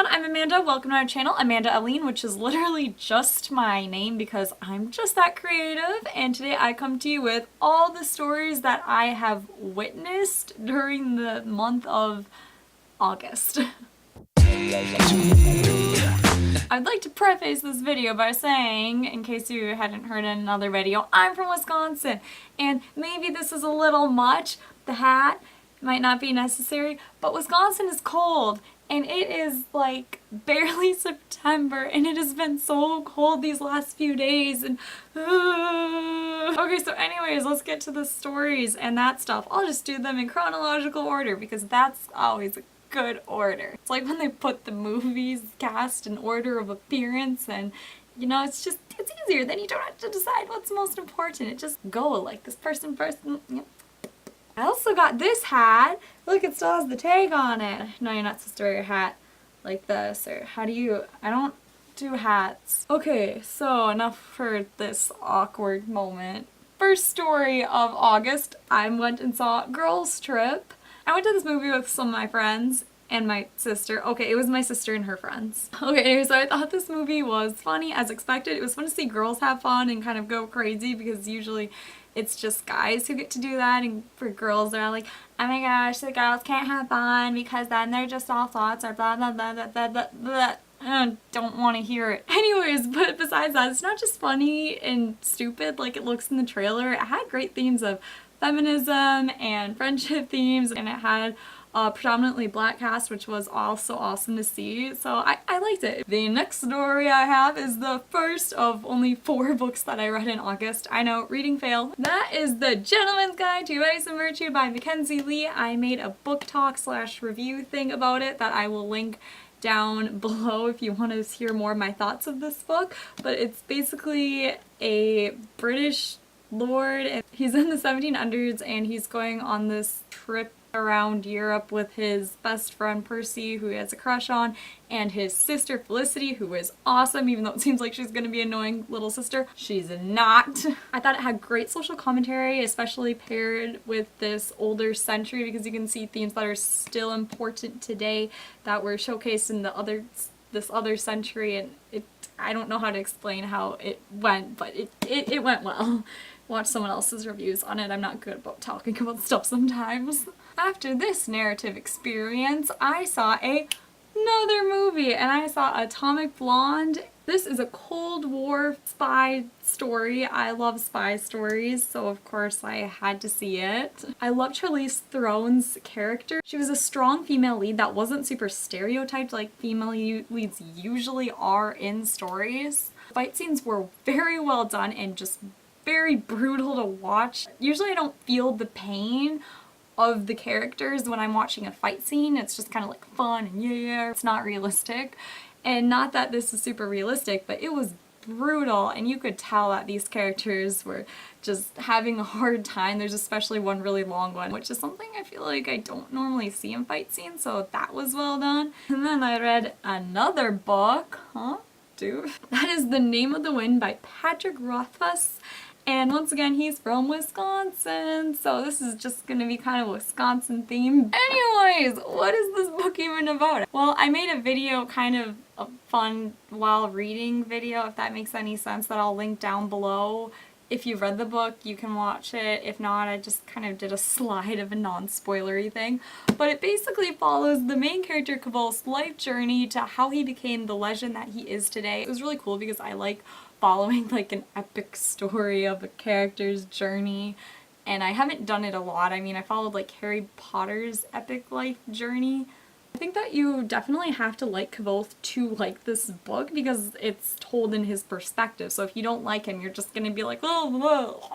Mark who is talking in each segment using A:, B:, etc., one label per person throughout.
A: everyone, I'm Amanda. Welcome to our channel, Amanda Allene, which is literally just my name because I'm just that creative. And today I come to you with all the stories that I have witnessed during the month of August. I'd like to preface this video by saying, in case you hadn't heard in another video, I'm from Wisconsin, and maybe this is a little much. The hat might not be necessary, but Wisconsin is cold, and it is like barely September, and it has been so cold these last few days, and okay, so anyways, let's get to the stories and that stuff. I'll just do them in chronological order because that's always a good order. It's like when they put the movies cast in order of appearance, and you know, it's easier. Then you don't have to decide what's most important. It just go like this person first. Yep. I also got this hat. Look, it still has the tag on it. No, you're not supposed to wear your hat like this, or how do you? I don't do hats. Okay, so enough for this awkward moment. First story of August, I went and saw Girls Trip. I went to this movie with some of my friends and my sister. Okay, it was my sister and her friends. Okay, anyway, so I thought this movie was funny as expected. It was fun to see girls have fun and kind of go crazy because usually it's just guys who get to do that, and for girls they're all like, oh my gosh, the girls can't have fun because then they're just all thoughts or blah blah blah blah blah blah blah. I don't want to hear it. Anyways, but besides that, it's not just funny and stupid like it looks in the trailer. It had great themes of feminism and friendship themes, and it had a predominantly black cast, which was also awesome to see, so I liked it. The next story I have is the first of only 4 books that I read in August. I know, reading fail. That is The Gentleman's Guide to Vice and Virtue by Mackenzie Lee. I made a book talk / review thing about it that I will link down below if you want to hear more of my thoughts of this book, but it's basically a British lord, and he's in the 1700s and he's going on this trip around Europe with his best friend Percy, who he has a crush on, and his sister Felicity, who is awesome, even though it seems like she's gonna be an annoying little sister. She's not. I thought it had great social commentary, especially paired with this older century, because you can see themes that are still important today that were showcased in this other century, and I don't know how to explain how it went, but it went well. Watch someone else's reviews on it. I'm not good about talking about stuff sometimes. After this narrative experience, I saw another movie, and I saw Atomic Blonde. This is a Cold War spy story. I love spy stories, so of course I had to see it. I loved Charlize Theron's character. She was a strong female lead that wasn't super stereotyped like female leads usually are in stories. Fight scenes were very well done and just very brutal to watch. Usually I don't feel the pain of the characters when I'm watching a fight scene. It's just kind of like fun and yeah, it's not realistic. And not that this is super realistic, but it was brutal, and you could tell that these characters were just having a hard time. There's especially one really long one, which is something I feel like I don't normally see in fight scenes, so that was well done. And then I read another book, that is The Name of the Wind by Patrick Rothfuss. And once again, he's from Wisconsin, so this is just gonna be kind of Wisconsin themed. Anyways, what is this book even about? Well, I made a video, kind of a fun while reading video, if that makes any sense, that I'll link down below. If you've read the book, you can watch it. If not, I just kind of did a slide of a non-spoilery thing. But it basically follows the main character Kvol's life journey to how he became the legend that he is today. It was really cool because I like following like an epic story of a character's journey, and I haven't done it a lot. I mean, I followed like Harry Potter's epic life journey. I think that you definitely have to like Kvothe to like this book because it's told in his perspective, so if you don't like him, you're just gonna be like, oh.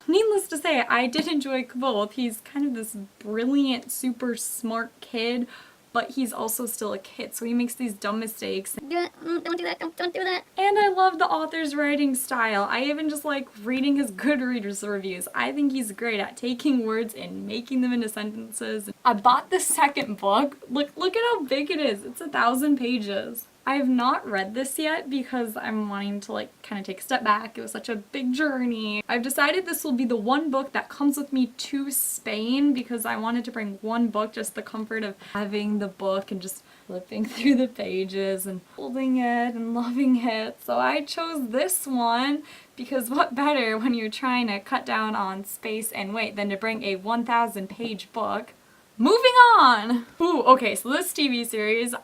A: Needless to say, I did enjoy Kvothe. He's kind of this brilliant, super smart kid, but he's also still a kid, so he makes these dumb mistakes.
B: Don't do that, don't do that.
A: And I love the author's writing style. I even just like reading his Goodreads reviews. I think he's great at taking words and making them into sentences. I bought the second book. Look at how big it is. It's 1,000 pages. I have not read this yet because I'm wanting to like kind of take a step back. It was such a big journey. I've decided this will be the one book that comes with me to Spain because I wanted to bring one book, just the comfort of having the book and just flipping through the pages and holding it and loving it. So I chose this one because what better when you're trying to cut down on space and weight than to bring a 1,000 page book. Moving on! Ooh, okay, so this TV series,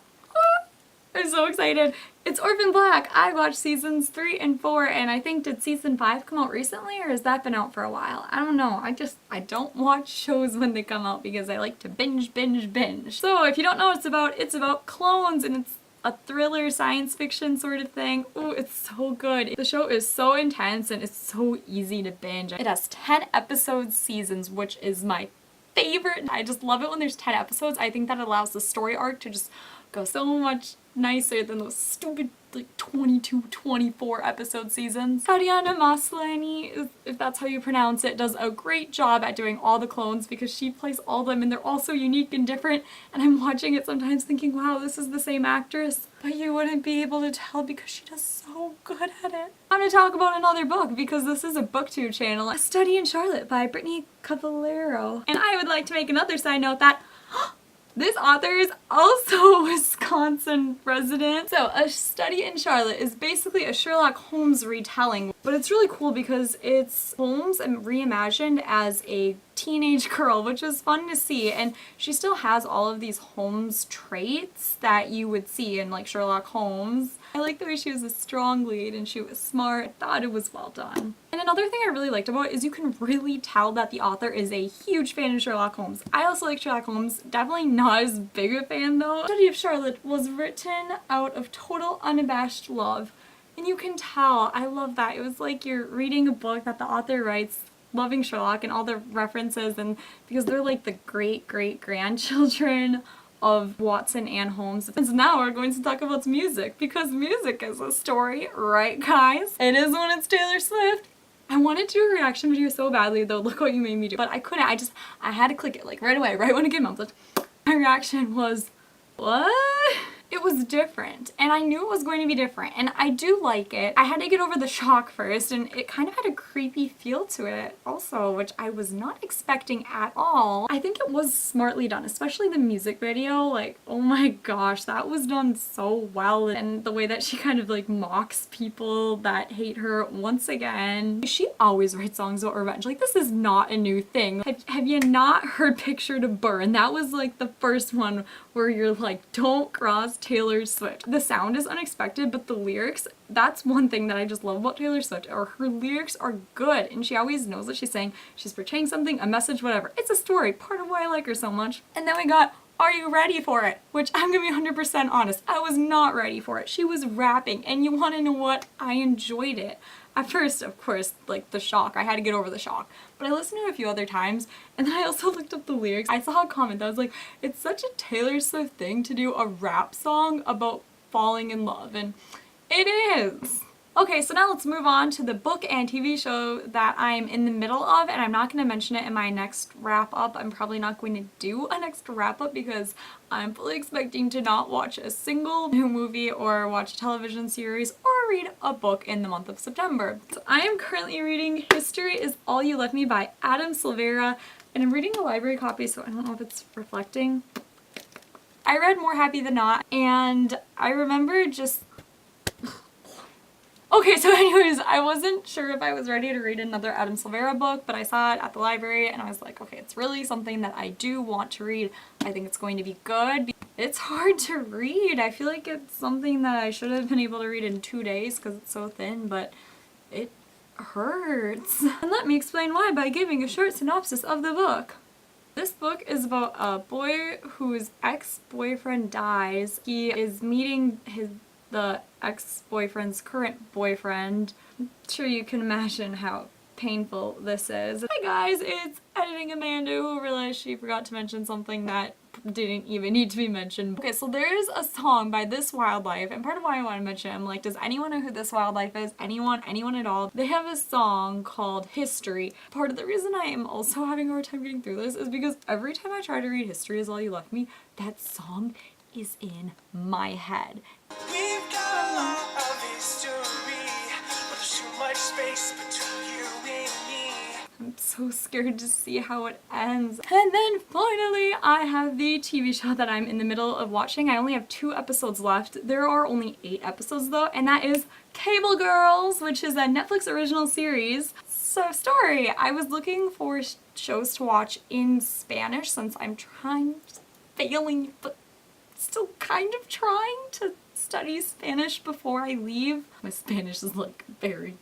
A: I'm so excited. It's Orphan Black. I watched seasons 3 and 4, and I think, did season 5 come out recently, or has that been out for a while? I don't know. I don't watch shows when they come out because I like to binge. So if you don't know what it's about clones, and it's a thriller science fiction sort of thing. Ooh, it's so good. The show is so intense and it's so easy to binge. It has 10 episode seasons, which is my favorite. I just love it when there's 10 episodes. I think that allows the story arc to just go so much nicer than those stupid like 22, 24 episode seasons. Tatiana Maslany, if that's how you pronounce it, does a great job at doing all the clones because she plays all of them and they're all so unique and different, and I'm watching it sometimes thinking, wow, this is the same actress, but you wouldn't be able to tell because she does so good at it. I'm gonna talk about another book because this is a booktube channel, A Study in Charlotte by Brittany Cavallero, and I would like to make another side note that this author is also a Wisconsin resident. So A Study in Charlotte is basically a Sherlock Holmes retelling, but it's really cool because it's Holmes reimagined as a teenage girl, which is fun to see, and she still has all of these Holmes traits that you would see in like Sherlock Holmes. I like the way she was a strong lead and she was smart. I thought it was well done. And another thing I really liked about it is you can really tell that the author is a huge fan of Sherlock Holmes. I also like Sherlock Holmes, definitely not as big a fan though. Study of Charlotte was written out of total unabashed love, and you can tell. I love that. It was like you're reading a book that the author writes loving Sherlock and all the references, and because they're like the great-great-grandchildren of Watson and Holmes. And now we're going to talk about music, because music is a story, right guys? It is when it's Taylor Swift. I wanted to do a reaction video so badly though, look what you made me do, but I couldn't. I had to click it like right away, right when it came out. My reaction was, what? It was different, and I knew it was going to be different, and I do like it. I had to get over the shock first, and it kind of had a creepy feel to it also, which I was not expecting at all. I think it was smartly done, especially the music video. Like, oh my gosh, that was done so well, and the way that she kind of like mocks people that hate her once again. She always writes songs about revenge. Like, this is not a new thing. Have you not heard Picture to Burn? That was like the first one where you're like, don't cross Taylor Swift. The sound is unexpected, but the lyrics, that's one thing that I just love about Taylor Swift, or her lyrics are good, and she always knows what she's saying. She's portraying something, a message, whatever. It's a story, part of why I like her so much. And then we got Are You Ready For It? Which I'm gonna be 100% honest, I was not ready for it. She was rapping, and you wanna know what? I enjoyed it. At first, of course, like the shock, I had to get over the shock, but I listened to it a few other times, and then I also looked up the lyrics. I saw a comment that was like, it's such a Taylor Swift thing to do a rap song about falling in love, and it is. Okay, so now let's move on to the book and TV show that I'm in the middle of, and I'm not going to mention it in my next wrap-up. I'm probably not going to do a next wrap-up because I'm fully expecting to not watch a single new movie or watch a television series or read a book in the month of September. So I am currently reading History Is All You Left Me by Adam Silvera, and I'm reading a library copy, so I don't know if it's reflecting. I read More Happy Than Not, and I remember just... Okay, so anyways, I wasn't sure if I was ready to read another Adam Silvera book, but I saw it at the library and I was like, okay, it's really something that I do want to read. I think it's going to be good. It's hard to read. I feel like it's something that I should have been able to read in 2 days because it's so thin, but it hurts. And let me explain why by giving a short synopsis of the book. This book is about a boy whose ex-boyfriend dies. He is meeting the ex-boyfriend's current boyfriend. I'm sure you can imagine how painful this is. Hi guys, it's Editing Amanda who realized she forgot to mention something that didn't even need to be mentioned. Okay, so there is a song by This Wildlife, and part of why I want to mention it, I'm like, does anyone know who This Wildlife is? Anyone at all? They have a song called History. Part of the reason I am also having a hard time getting through this is because every time I try to read History Is All You Left Me, that song is in my head.
C: We've got a lot of history, but there's too much space between you and me.
A: I'm so scared to see how it ends. And then finally, I have the TV show that I'm in the middle of watching. I only have 2 episodes left. There are only 8 episodes though, and that is Cable Girls, which is a Netflix original series. So, story. I was looking for shows to watch in Spanish since I'm failing, but still kind of trying to study Spanish before I leave. My Spanish is like very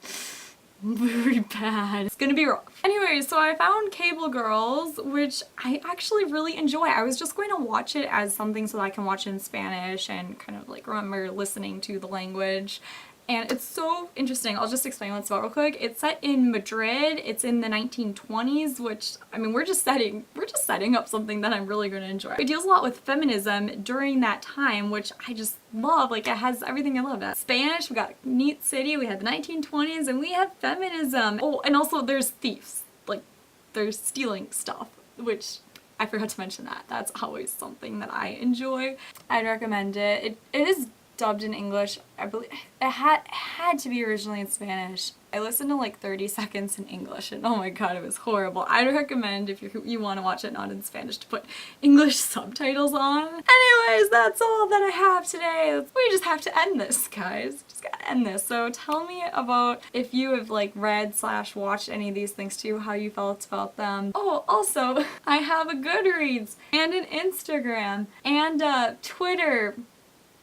A: bad. It's gonna be rough. Anyway, so I found Cable Girls, which I actually really enjoy. I was just going to watch it as something so that I can watch it in Spanish and kind of like remember listening to the language. And it's so interesting. I'll just explain what it's about real quick. It's set in Madrid. It's in the 1920s, which, I mean, we're just setting up something that I'm really going to enjoy. It deals a lot with feminism during that time, which I just love. Like, it has everything I love. That Spanish, we got a neat city, we have the 1920s, and we have feminism. Oh, and also there's thieves. Like, they're stealing stuff, which I forgot to mention that. That's always something that I enjoy. I'd recommend it. It is dubbed in English. I believe it had to be originally in Spanish. I listened to like 30 seconds in English and oh my god, it was horrible. I'd recommend if you want to watch it not in Spanish to put English subtitles on. Anyways, that's all that I have today. We just have to end this, guys. Just gotta end this. So tell me about if you have like read/watched any of these things too, how you felt about them. Oh, also, I have a Goodreads and an Instagram and Twitter.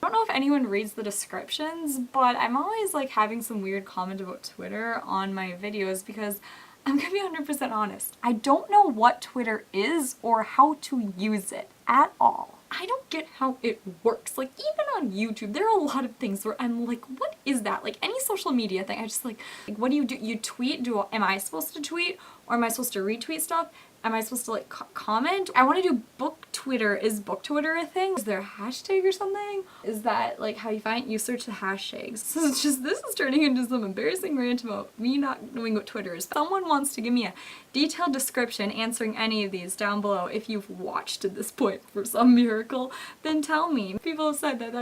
A: I don't know if anyone reads the descriptions, but I'm always like having some weird comment about Twitter on my videos because I'm gonna be 100% honest. I don't know what Twitter is or how to use it at all. I don't get how it works. Like, even on YouTube, there are a lot of things where I'm like, what is that? Like, any social media thing, I just like what do? You tweet? Am I supposed to tweet? Or am I supposed to retweet stuff? Am I supposed to like comment? I want to do book Twitter. Is book Twitter a thing? Is there a hashtag or something? Is that like how you find it? You search the hashtags. So it's just, this is turning into some embarrassing rant about me not knowing what Twitter is. If someone wants to give me a detailed description answering any of these down below, if you've watched to this point for some miracle, then tell me. People have said that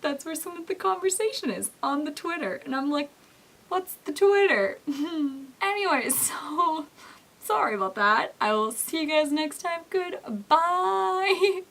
A: that's where some of the conversation is, on the Twitter. And I'm like, what's the Twitter? Anyway, so sorry about that. I will see you guys next time. Goodbye.